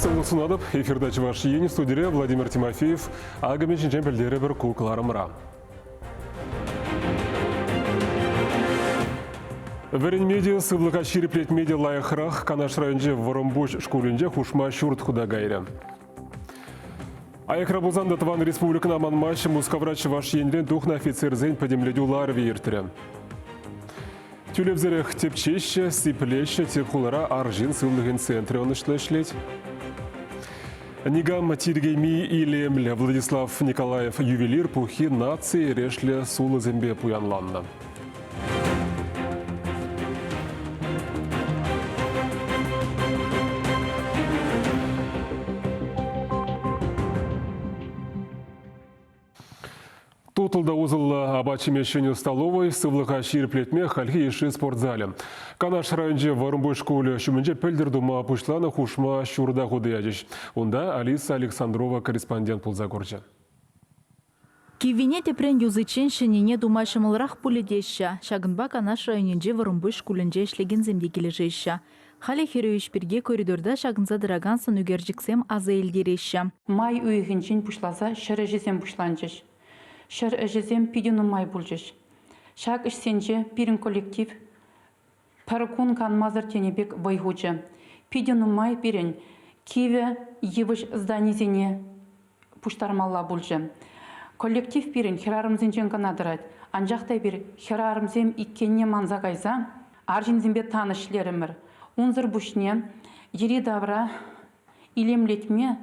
Сыңғысынадып, эфирда Чуваш ені студире Владимир Тимофеев, ағымен жемпелдері бір кукларымыра. Верен медиа сывлыға шириплет медиа лайықырақ Канаш районже Воромбош школінде хушма шурт худа гайры. Аяқра бұзанды Тван Республикана манмаш Мускаврач ваш енрен духна офицерзен подемледюлар вейіртірі. Тюлевзерек тепчеще, сиплеще, тепхулара аржин сыллыгын центре онышлешлеть. Нигам Тиргейми или Владислав Николаев ювелир пухи нации решле сулы зембе пуянланна. Тутылда узылы абачимешеню столовой сывлыға ширплетме хальхи еші спортзале. Канаш районже Воромбой школы шумінже пөлдір дума пушланы хушма шурда худы ядеш. Онда Алиса Александрова корреспондент пулза горча. Кивине тепрен юзычен шенене думашымылрақ пуледеща. Шагынба Канаш районенже Воромбой школынже ішлеген земде кележеща. Халі херуеш бірге коридорда шагынза дырагансын үгержіксем азы елдереща. Май үйгіншін пушласа шыры жезем пушланчыш. Шыр әжезем пидену май бұлжыш. Шак ішсенже пирін коллектив паркун кан мазыр тенебек бойгучы. Пидену май пирін киве евыш зданизене пуштармалла бұлжы. Коллектив пирін херарымзенжен канадырайд. Анжақтай бір херарымзем иккенне манза кайза, аржинзембе танышлерімір. Унзыр бұшне, ери давра илемлетме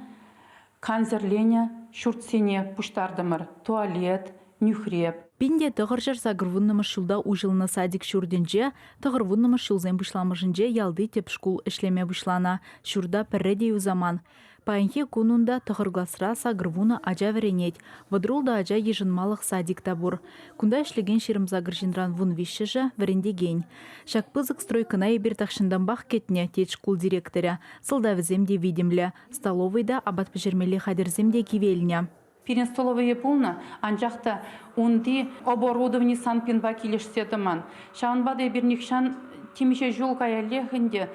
канзерлене шуртсене пуштардымыр, туалет, нюхреп. Пинде тұғыржыр сағырвыннымыр шылда ұжылына садик шүрдінже, тұғырвыннымыр шылзен бұшламыжынже ялды теп шкул ішлеме бұшлана, шүрда пірреде заман. Паянхе күнунда тұғыргласыра сағырвуны ажа веренет, вадрулда ажа ежінмалық садик табур. Күнда ішлеген шерім зағыржинран вун вишшыжа верендеген. Шакпызык стройкына ебір тақшындан бақ кетне тет шкул директоря, сылдавіземде видимлі, столовайда абат пішермелі қадырземде кивеліне. Пирен столовые полна, анжақта онды оборудование санпинба келешседіман. Шаунбады бірнікшан темеше жол каялехінде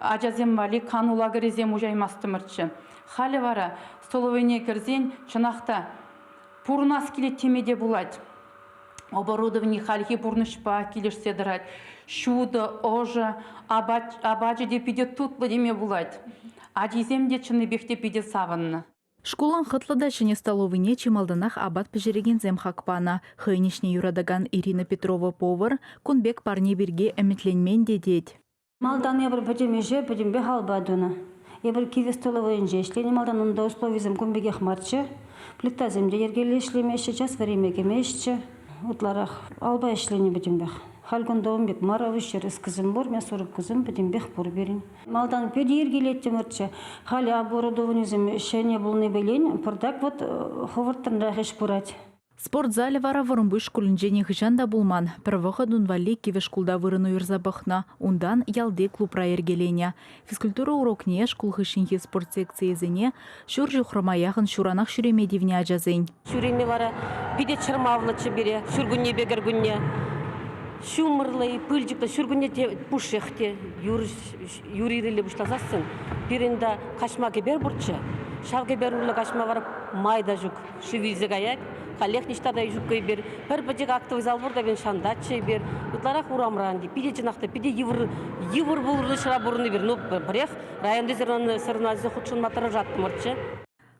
ажазем вали канулагырезем ужаймастымырчы. Халі вара столовыйне кірзен чынақта пурнас келет темеде булать. Оборудование хальхи пурнышпа келешседірать. Шуды, ожы, абаджы де пиде тутлы деме булать. Ажизем де чыны бехте пиде савынны. Школан хытлыда шыне столовыне чималданах абат пежереген земхакпана. Хыйнишне юрадаган Ирина Петрова повар, кунбек парне бірге әметленмен дедет. Малдан ебір бөдемеже, бөдембе халбадуна. Ебір киве столовыйнже ішлені малдан онда условизм кунбеге хмарчы. Плита земде ергелі ішлемеші, час время кемешчі. Утларақ алба ішлені бөдембех. Халгонда бек маравышер eskizim bor, men sorup kızım bek bor berin. Maldan pedi ергелетті мұрчы. Хали оборудованием шене булны белен, пырдак вот ховырттан рахеш пурать. Спортзале вара Воромбой школынжене хыжанда булман. Первоха дунвали киве шкулда вырыну юрзабахна. Ундан ялде клубра ергелене. Физкультура урокне шкул хышинхи спорт секциязене шур жухрамаяхын шуранах шуремедивне ажазень. Шуреме вара биде чырмавлычы бере, шургунне бегергунне. Шумырлы, пыльчыкта, шүргүнне пушехте, юририле бушлазасын. Биринда кашма кебер бурчы. Шал кебер урлы кашма барып майда жүк, шивилзе гаяк. Халех ништада жүк кебер. Бір бәжек актовый зал бурда бен шандатчы бер. Утларах урамранди, пиде жинақта, пиде евр булырлы шыра бурны бер. Ну, бірех районды сырназе худшын матыры жатты мұрчы.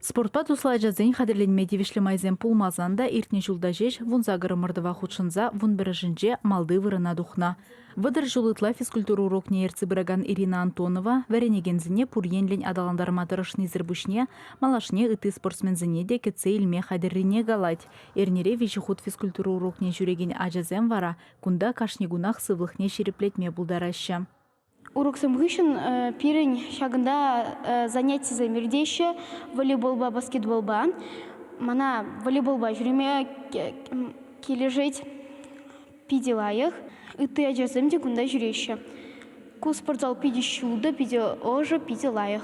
Спортпа туслай жазен қадірленмеде вишлемайзен пулмазанда иртне жылда жеш вун загырымырдыва худшынза вун біріжінже малды вырына духна. Выдыр жылытла физкультура урокне ерцы біраган Ирина Антонова вәренегензіне пурьенлен адаландарматырышны зірбушне малашне ыты спортсмензіне де кетсе илме қадіррене галать. Эрнере вишіхуд физкультура урокне жүреген ажазен вара, кунда кашнегунах сывлықне шереплетме бұлдараща. Уроксым гышын пирень шагында занятия замердеші волейболба, баскетболба. Мана волейболба жүреме кележет пиделайық. Үті ажазымде күнда жүреші. Ку спортзал пиде шуды, пиде ожы, пиде лайық.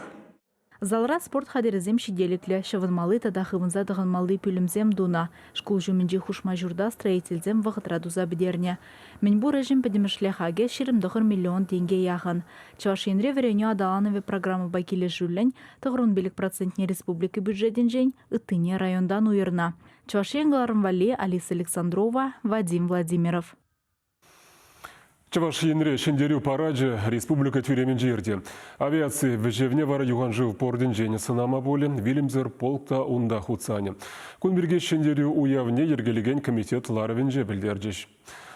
Залра спорт хадерезем шиделикле, шавынмалы тада хывынза дығынмалы пүлімзем дуна. Шкул жүмінже хушма журда строительзем вағытра дуза бідерне. Мен бұл режим пәдемішле хаге 20 миллион тенге яғын. Чавашенре вереню адаланове программы байкеле жүрлен, тұғырын белік процентне республика бюджетен жен, ыттыне райондан уйырна. Чавашенгаларын вали Алиса Александрова, Вадим Владимиров. Чавашенре шендерю параджи республика тюремен жерде. Авиации вежевне вара юганжив порден жені сынама боле, Вильямзер полкта унда хуцане. Кунберге шендерю уявне ергелеген комитет ларовенже білдердеш.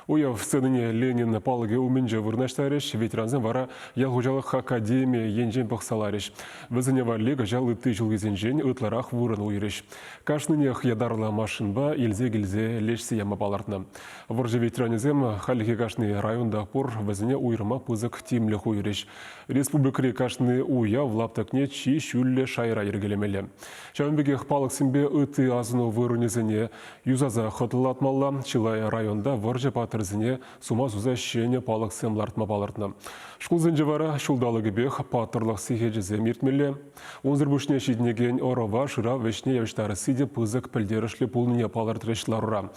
Уяв сценыне Ленин палыге уменже вырнаштареш, ветеранзен вара ялгужалық академия енжен пақсалареш. Візіне варлега жал үтті жылгезенжен ұтларақ вырын уйреш. Кашнынех ядарла машинба илзе-гилзе лешсе яма балартна. Варжы ветеранезем халихе кашны районда пор візіне уйрыма пызык тимлі уйреш. Республикари кашны уяв лаптакне чи шүлле шайра ергелемелі. Шауынбегех палық сімбе үтті азыну вырынезіне юзаза хотылатмалла, чилай районда варжы патыр зіне сума зуза шене палық сэмлартма балартна. Шкул зінже вара шулдалығы бех патырлық сихеджізе мертмелі. Онзыр бүшне шиднеген орова шыра вешне явыштары сиде пызык пілдерішлі пулныне палартырешларура.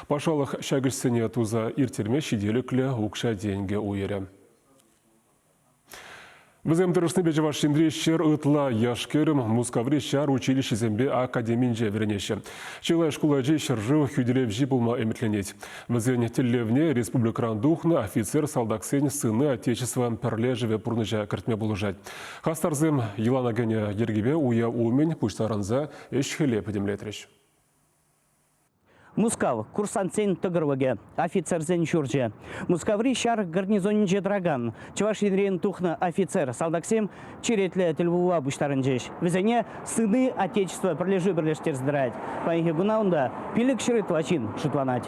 Пашалық шагірсіне туза иртерме шиделіклі ұқша денге уйері. Візем тұрышны бе Чавашенре шер ұтла яшкерім Мускаври шар училище зембе академинже веренеші. Чилай школа жей шыржы хюделев жибылма эметленет. Візен телевне республикаран духна офицер салдаксен сыны отечества перлежеве пурныжа кіртме болужать. Хастарзем Елана Гене ергебе уя умен пуштаранза эшхеле подемлетреш. Мускав, курсантсен тұғырвыге, офицерзен жүрже. Мускаври шар гарнизонинже драган. Чавашенрен тухна офицер салдаксем черетлі тілвуа бұштарын жеш. Візене сыны отечества бірлежу бірлештер здырать. Паинге гунаунда пилік шырыт лачин шутланать.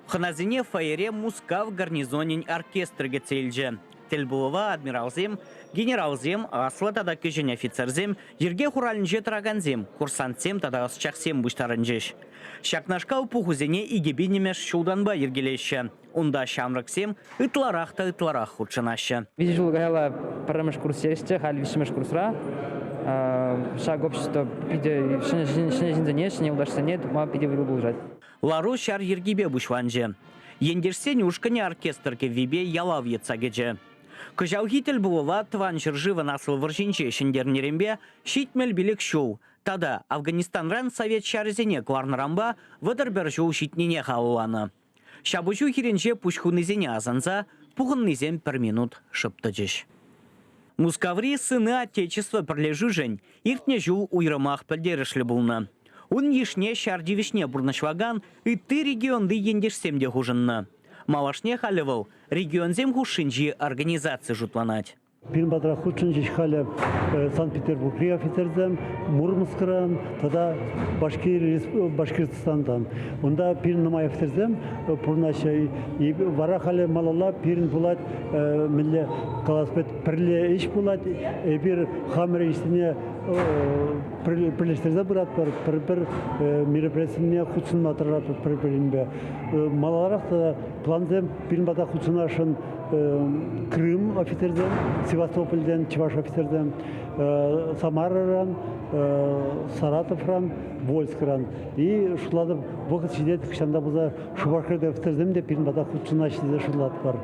Ханазине фаере Мускав гарнизонин оркестрге цельже. Телбулова адмиралзем, генералзем, асла тада кежен офицерзем, ерге хуралынже траганзем, курсантсем тада асчақсем бұштарынжеш. Шакнашкау пухузене игебинемеш шулданба ергелеші. Онда шамраксем ытларақта ытларақ худшынашы. Видишь, гаяла парамыш курсерсте, хали вишмеш курсра. Шаг общества пиде шинезинзене, шине удашсене, тума пиде вылбулжать. Лару шар ергебе бұшванже. Ендерсен ушкане оркестрке вибе ялавьеца геже. Кыжаугитель булова тван жыржыва насыл варжинче шендернерембе щитмел билек шоу. Тада Афганистанран совет шарзене кларнарамба выдырбер шоу щитнене халуаны. Шабучу хиренче пушхунызене азанса, пухыннызем per минут шыптыжеш. Мускаври сыны отечества прилежужень, иртне жу уйрымах пілдерішлі булны. Он ешне шарди вишне бурнашваган и ты регионды ендешсем де хужынны. Малашне халевал регионзем хушинжи организации жутланать. Пирмбадра худшинжи халя Санкт-Петербург офицерзем, Мурманскран, тогда Башкирстандан. Онда пирн намай офицерзем, пурнаша и вара халя малала пирн булат милле каласпет перле иш булат, бир хамре истине прилештерзе брат пер мероприятие худшин материал пер малаларах планзем пирмбада худшинашын Крым офицерден, Севастопольден, Чуваш офицерден, Самараран, Саратовран, Вольскран. И шулады вақыт шидет кішанда бұза Шубашкерде офицерден де пирмбада худшина шидет шулады бар.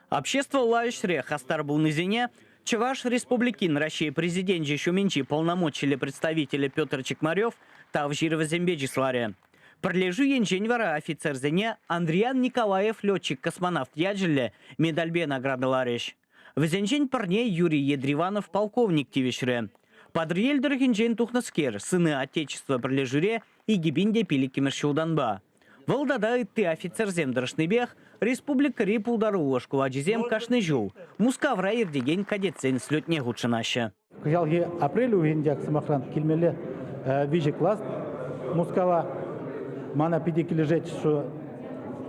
Общество лайшре хастар был низине, Чуваш республикин России президент Жешуменчи полномочили представителя Петр Чекмарев, Тавжирова Зембеджисларе. Прилежу енженвара офицерзене Андриан Николаев, летчик-космонавт Яджиле, медальбе награды лареш. Везенжень парней Юрий Едриванов, полковник Тивишре. Подрельдер енжен тухнаскер, сыны отечества прилежуре и гибинде пиликимер шулданба. Валдада ты офицерзем драшныбех, республика Рипулдару ложку аджизем кашны жул. Мускавра ирдеген кадетсен слетне гудшынаще. Кыжалги апрелю гендяк самохран килмеле вижи класс Мускава. Мана пидеки лежать, что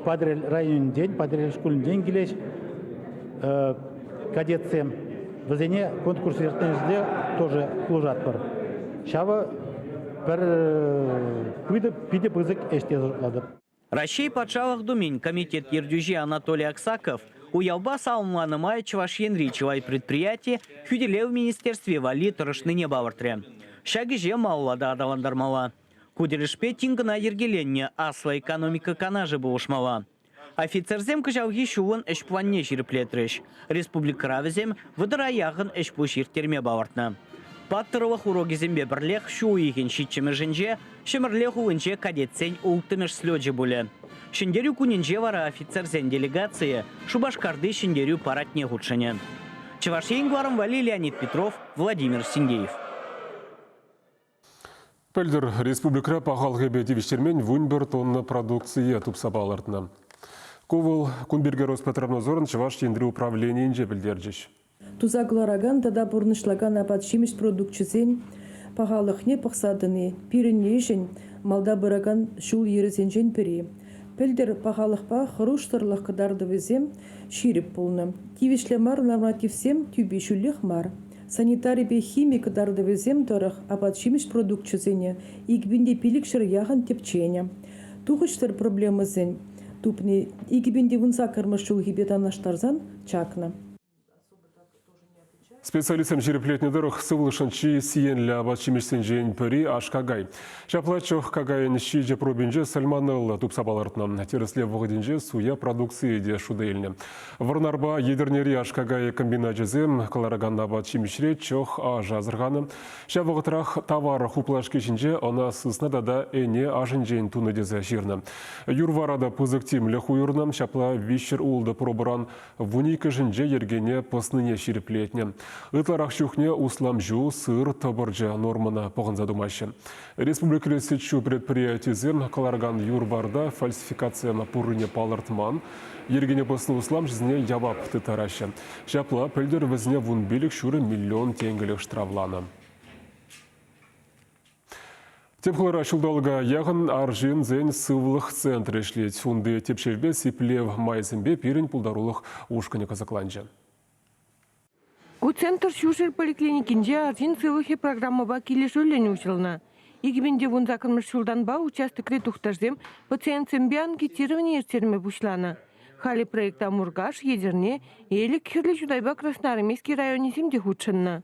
падрель район день, падрель школьный день гилеш, кадетцем. В зене конкурс тоже служат пар. Шава бір пиде пызык эште зұрладып. Россия патшалық думен комитет ердюжи Анатолий Аксаков уялба салманымай Чувашьен речевай предприятие хүделеу министерстве вали тұрышныне бавыртре. Шагиже маллада адаландармала. Куделешпе тингына ергеленне асла экономика канажы болушмала. Офицерзем кыжауги шуын эшпланне жиріплетреш. Республикаравізем выдыра яғын эшпушир терме бавыртна. Паттырылық урогизембе бірлех шу еген шитчемі жінже, шымырлех уынже кадетсен ултымеш слёджі бұлі. Шындерю күнінже вара офицерзен делегация, шубашкарды шындерю паратне худшыне. Чевашейн гларым вали Леонид Петров, Владимир Сингеев. Пөлдір республика пағалғы бәдевіштермен вүнбір тонна продукция тұпсабалыртына. Ковыл Кунберге Роспотребнадзорын Чеваш ендірі управлениенже білдердіш. Тузаглараган тада бурнышлаган апатшимиш продукчизен пағалықне пақсадыны пиреннежен малда бұраган шул ерізенжен пірі. Пілдер пағалықпа хыруштырлық қыдарды візем ширіп болны. Тивишлемар нормативсем тюбишулік мар. Санитарибе химик қыдарды візем тұрық апатшимиш продукчизене игбінде пилікшір яғын тепчене. Туғыштыр проблемызен тупне игбінде вынса кырмыш шул гибетанаштарзан чакна. Специалистам жиреплетнедерых сывлышынчи сиенля абатчимешсен жейн пөри ашкагай. Шаплачох кагайын шиже пробинже сальманелла тупсабалартна. Тересле вғыдинже суя продукции де шудейльне. Варнарба едернери ашкагай комбинажезем калараган абатчимешре чох ажазырганы. Шавығытрах товар хуплашки жинже она сыснада да эне ажынжейн тунадезе жирны. Юрварада пызыктим лехуюрнам шапла вишер улды пробыран вуника жинже ергене посныне жиреплетне. Ытларах шухне усламжу сыр табыржа нормана поғынза думашы. Республикалы сетчу предприятизем каларган юрварда фальсификация на пурыне палартман. Ергене посны услам жизне ябап тытарашы. Шапла пөлдер візне вунбелік шуры миллион тенгелік штравланы. Тепхлара шулдалга яғын аржин зен сывлық центр ешлет. Унды тепшелбе сиплев майзымбе пирин пулдарулық ушкане казакланжа. Центр шушер поликлиникинде арзин сылыхе программаба келешөлен учылна. Игибенде вун закынмыш шулданба участок ретухтаждем пациентсембе анкетирование ертерме бушлана. Хали проекта Мургаш, Едерне, елі кхерлі жудайба Красноармейский районеземде худшынна.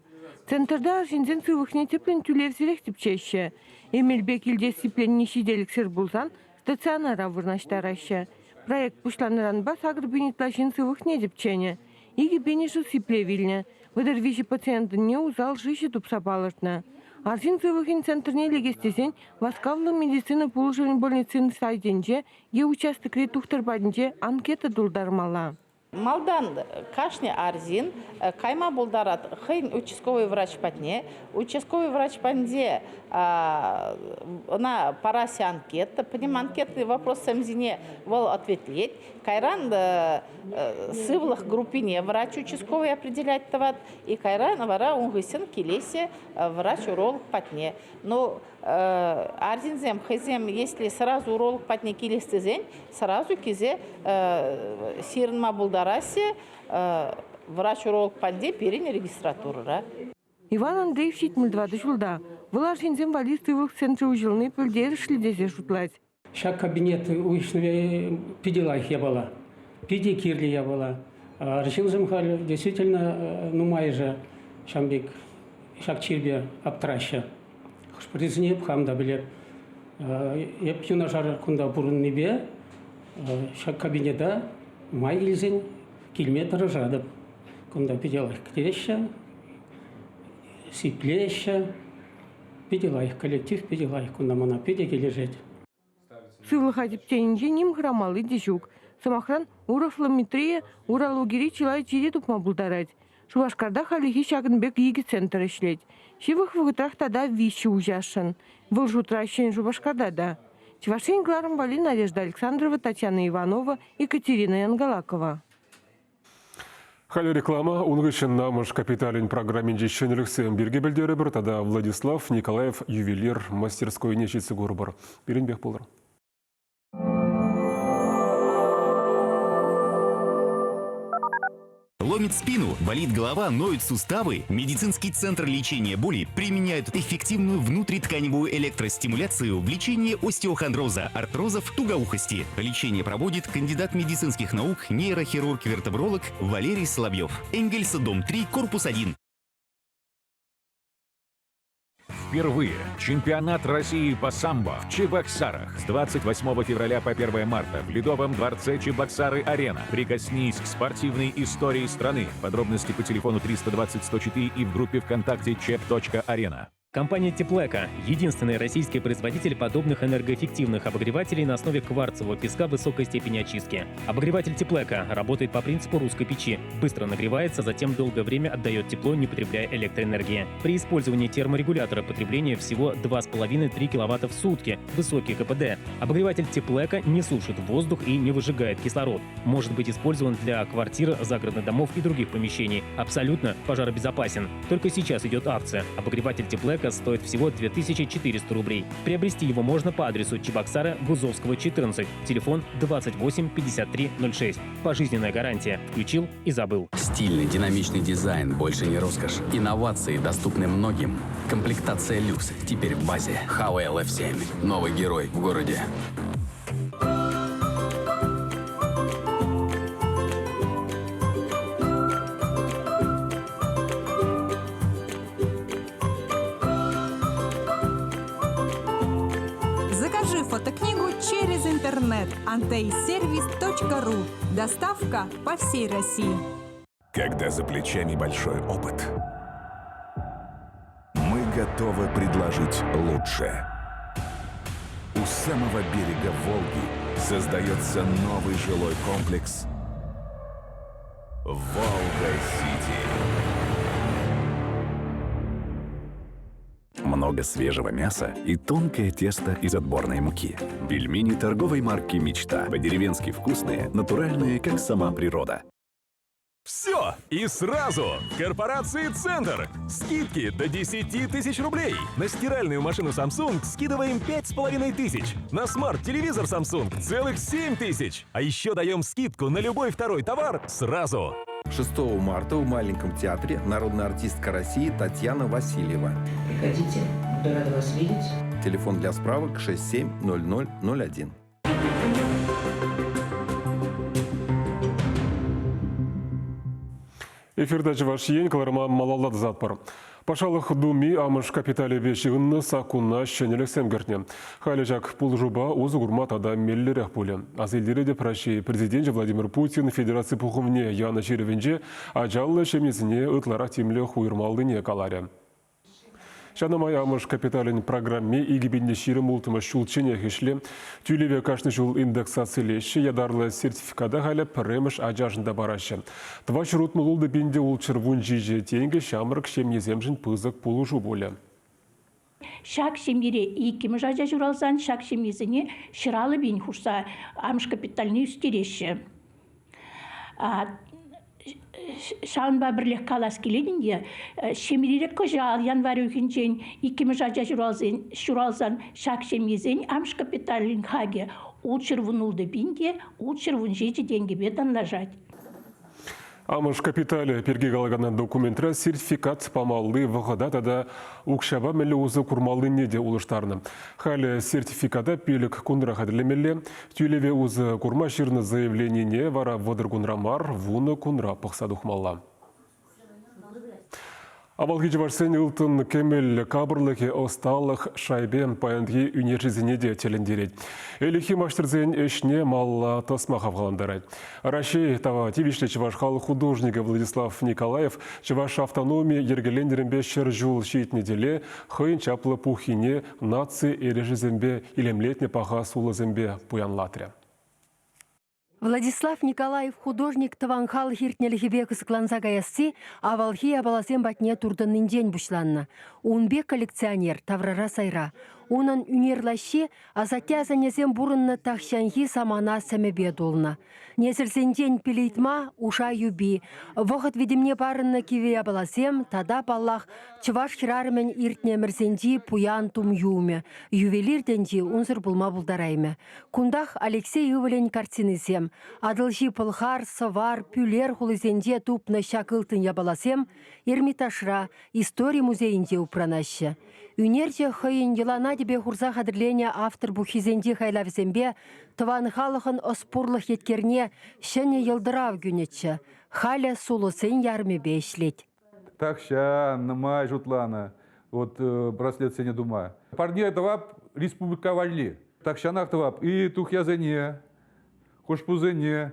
Центрда арзинзен сылыхне теплен тюлевзерек тепчеще. Эмельбе келде сиплен нешиделік сыр булзан стационара вырнаштараща. Проект бушланыранба сагр бенетлашин сылыхне депчене. Иги бенешу сиплевильне. Выдар виши пациенты не узал жище тупсапалыртна. Арзин сылыхин центрне легестесен васкавлы медицина положение больницын сайденже е участок ретухтар бадинже анкета дулдармала. Малдан кашне арзин, кайма булдарат хын участковый врач патне, участковый врач панде на парасе анкета, по ним анкетный вопрос самзине вол ответлеть, кайран сывлых группине врач участковый определять тават, и кайран вара унгысен келесе врач уролог патне. Но арзинзем, хызем, если сразу уролог патне келестезен, сразу кизе сирнма булдарасе врач-уролог панде перене регистратура. Иван Андреев шитмылдвады жылда. Бұл арзинзем валистывых центры ужилны пөлдер шлидезе шутлать. Шак кабинет уишнуве пиделах я была, пиде кирли я была. Арзинзем хали действительно нумайжа шамбик шак чирбе аптраща. Хшпризне пхамда билет. Я пью на жар кунда бурун небе. Шак кабинета май илзен километр жадып. Кунда пиделах ктеща, сиплеща, пиделах коллектив, пиделах кунда мана пиде лежит. Сывлых адиптенинже ним грамалы дежук. Самохран урофлометрия, урологири чилай чиде тупма булдарать. Шувашкарда халихи шагынбек иги центр ишлеть. Шивых выгытрах тада вищи ужашын. Вылжутращен Шувашкарда да. Чевашин Гларом Вали, Надежда Александрова, Татьяна Иванова, Екатерина Янгалакова. Халі реклама, унгышын намыш капиталин программинже шөніліксен берге білдері бір, тада Владислав Николаев ювелир мастерской нешесі көрбір. Берінбек болыр. ломит спину, болит голова, ноют суставы? Медицинский центр лечения боли применяет эффективную внутритканевую электростимуляцию в лечении остеохондроза, артрозов, тугоухости. Лечение проводит кандидат медицинских наук, нейрохирург-вертебролог Валерий Соловьев. Энгельса, дом 3, корпус 1. Впервые чемпионат России по самбо в Чебоксарах с 28 февраля по 1 марта в Ледовом дворце Чебоксары-Арена. Прикоснись к спортивной истории страны. Подробности по телефону 320 104 и в группе ВКонтакте chep.arena. Компания Теплека – единственный российский производитель подобных энергоэффективных обогревателей на основе кварцевого песка высокой степени очистки. Обогреватель Теплека работает по принципу русской печи. Быстро нагревается, затем долгое время отдает тепло, не потребляя электроэнергии. При использовании терморегулятора потребление всего 2,5-3 кВт в сутки. Высокий КПД. Обогреватель Теплека не сушит воздух и не выжигает кислород. Может быть использован для квартир, загородных домов и других помещений. Абсолютно пожаробезопасен. Только сейчас идет акция. Обогреватель Теплека стоит всего 2400 рублей. Приобрести его можно по адресу Чебоксары, Гузовского, 14. Телефон 28 53 06. Пожизненная гарантия. Включил и забыл. Стильный, динамичный дизайн, больше не роскошь. Инновации доступны многим. Комплектация люкс. Теперь в базе. Хауэ F7. Новый герой в городе. Закажи фотокнигу через интернет anteiservice.ru. Доставка по всей России. Когда за плечами большой опыт, мы готовы предложить лучшее. У самого берега Волги создается новый жилой комплекс «Волга-Сити». Много свежего мяса и тонкое тесто из отборной муки. Пельмени торговой марки «Мечта». По-деревенски вкусные, натуральные, как сама природа. Все и сразу! В корпорации «Центр» скидки до 10 тысяч рублей. На стиральную машину Samsung скидываем 5500. На смарт-телевизор Samsung целых 7000. А еще даем скидку на любой второй товар сразу. 6 марта в Маленьком театре народная артистка России Татьяна Васильева. Приходите, буду рада вас видеть. Телефон для справок 670001. Эфирда жываш ен каларма малалады затпар. Пашалық думи амыш капитали бешігінні сақуна шенелік сәмгіртіне. Халі жак пул жұба өзі ғұрматада меллерек болы. Аз елдері де праши президент Владимир Путин Федерации пұқымне Яна Черевенже ажаллы шемнесіне ұтлара темлі хуйырмалды не каларе. Шанамай амыш капиталин программе игибинде ширим ултыма шулчене хешле, тюлеве кашны жул индексациялеші ядарлы сертификада халі піреміш ажажында барашы. Тва шырут мұлылды бенде улчыр вунжиже тенге шамырк шемнеземжін пызык пулыжу болы. Шак семире икимі жажа журалзан, шак семезіне шыралы бен хурса амыш капитальны үстереші. Шаунба бірлік қалас келедінде, шемиререк көжал январь өкінчен, икімі жажа журалзан шак шемезен амыш капиталин хаге улчыр вунулды бинде, улчыр вунжеже денге бедан лажать. Амыш капитали перге қалғанан документра сертификат памалды вғыда да ұқшаба мәлі өзі күрмалды неде ұлыштарны. Халі сертификата пелік күндіра қаділемелі, тюлеве өзі күрма шырны заявленіне вара вадыр күнрамар, вуны күнра пықса дұқмалла. Авалғы жыварсен ұлтын кемел кабырлығы осталық шайбен паянды үнержізіне де телендерет. Әліхи маштырзен әшіне малла тасма қавғаландарай. Рашей тава тивишле чывашқалы художника Владислав Николаев чываш автономия ергелендерінбе шыр жул шейтіне деле хыйын чаплы пухине наци ережізімбе илемлетне паға сулызімбе пуянлатря. Владислав Николаев художник таванхал хиртнелихибе кысыкланса гаясси, авалхи абаласен батне турданын день бушланна. Унбек коллекционер таврара сайра. Унын үнерлаши азатя занезем бурынны тахшанхи самана сәмебе долна. Несілсенден пилейтма уша юби. Вғыт видимне барынны киве баласем, тада баллах чываш хирарымен иртнемірсенди пуян тум юме. Ювелирденди унзыр булма булдарайме. Кундах Алексей Иволен картинызем. Адылжи пылхар, сывар, пюлер хулызенде тупны шакылтын ябаласем, Эрмитажра история музейінде упранашы. Үнерде хыйын елана дебе хурза хадырления автор бухизенде хайлавзембе тыван халықын оспурлық еткерне шыне елдырав күнетші. Халя сулысын ярмы бешлет. Такша, нама жутлана, вот браслет сене дума. Парни этого республика вали. Такшанах того и тухязене, хошпузене,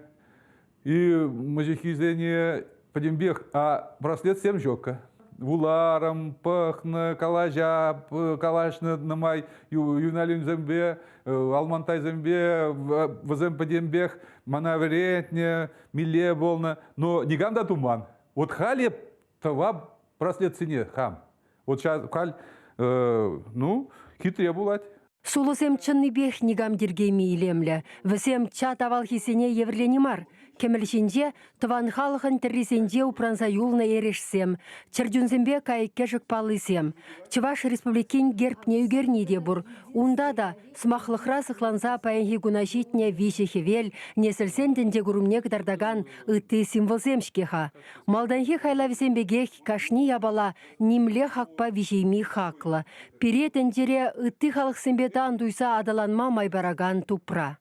и мажихизене подембех, а браслет всем жёка. Вуларам, пахна, калажа, калашна намай, юналин зембе, алмантай зембе, вазем подембех, манаверетне, миле волна, но не ганда туман. Вот хали това браслет цене хам. Вот сейчас халь, ну, хитрее булать. Сулысем чынны бех нигам дергейми илемлі. Візем чат авал хисене евреленимар. Кемелшинде тыван халықын тірресенде упранса юлна ерешсем. Чердюнзембе кайкешік палысем. Чываш республикин гербне үгерниде бұр. Унда да смахлықра сықланса паянхи гунашитне виші хевел, несілсенденде гурумнек дардаган ыты символземшкеха. Малданхи хайлавзембегех кашни ябала нимле хакпа вишейми хакла. Перетендере ыты халықсембетан дуйса адаланма майбараган тупра.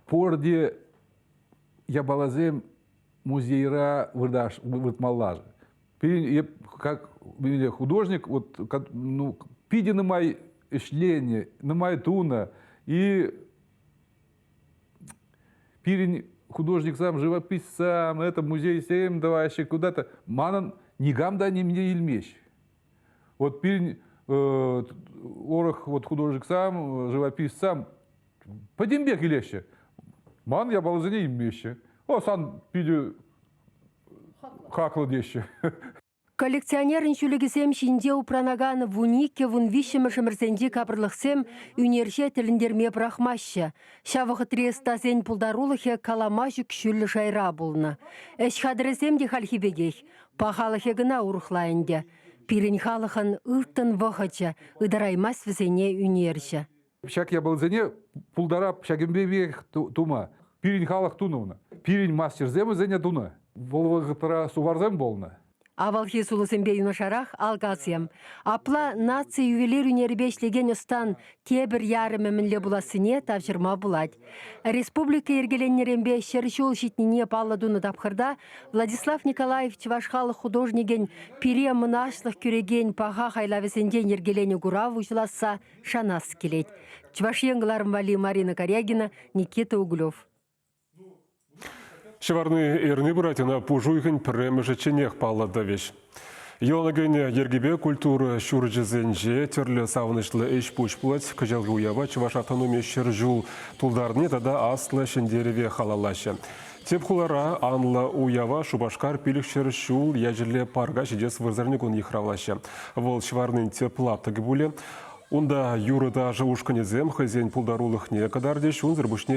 Порде ябалазем музейра выртмаллар. Как художник, вот, ну, пиди на май шление, на май туна, и пирень художник сам, живопись сам, это музей сем, давай куда-то. Манан нигам да не мне ильмещ. Вот пирень, орах, вот художник сам, живопись сам, подембек илеще. Ман я балазане имеще. О, сан пиди хакла деще. Коллекционерін шүлігісем шинде упранаганы вунике вун вишімішімірсенде капырлықсем үнерше тіліндерме брахмашы. Шавығы трестазен пулдарулығы каламажы күшілі жайра болны. Әш қадыресем де халхибегех, пахалығы гына урықлайынде. Пирін халықын ұлттын вғычы, ұдараймас візене үнерші. Шак я балазане пулдара шагембевек тума. Пирень халық туновна. Пирень мастер земы зене туна. Волвығытыра суварзем болна. Авалхи сулысембе юнашарах алгасем. Апла нация ювелир үнербешлеген ұстан тебір ярымы мінле буласыне тавжырма булад. Республика ергеленнеренбе шершул шитнине палладуны тапқырда Владислав Николаев чывашхалық художниген пире мұнашлық күреген паға хайлавесенден ергелені гурав ұжыласа шанас келет. Чываш еңгіларым вали Марина Корягина, Никита Углев. Шеварны эрни буратина пужуйхын премежі ченех паллады веш. Еланагыне ергебе культура шуржызенже терлі савынышлы эш пуч пулать, кыжалғы уява чываш автономия шыржул тулдарны тада аслы шендереве халалашы. Тепхулара анла уява шубашкар пилік шыршул яжілі парга жидес вырзарникун ехравлашы. Вол шеварнын теплаптығы буле. Унда юрыда жауышканезем хызен пулдарулых не кадардеш, унзыр бушне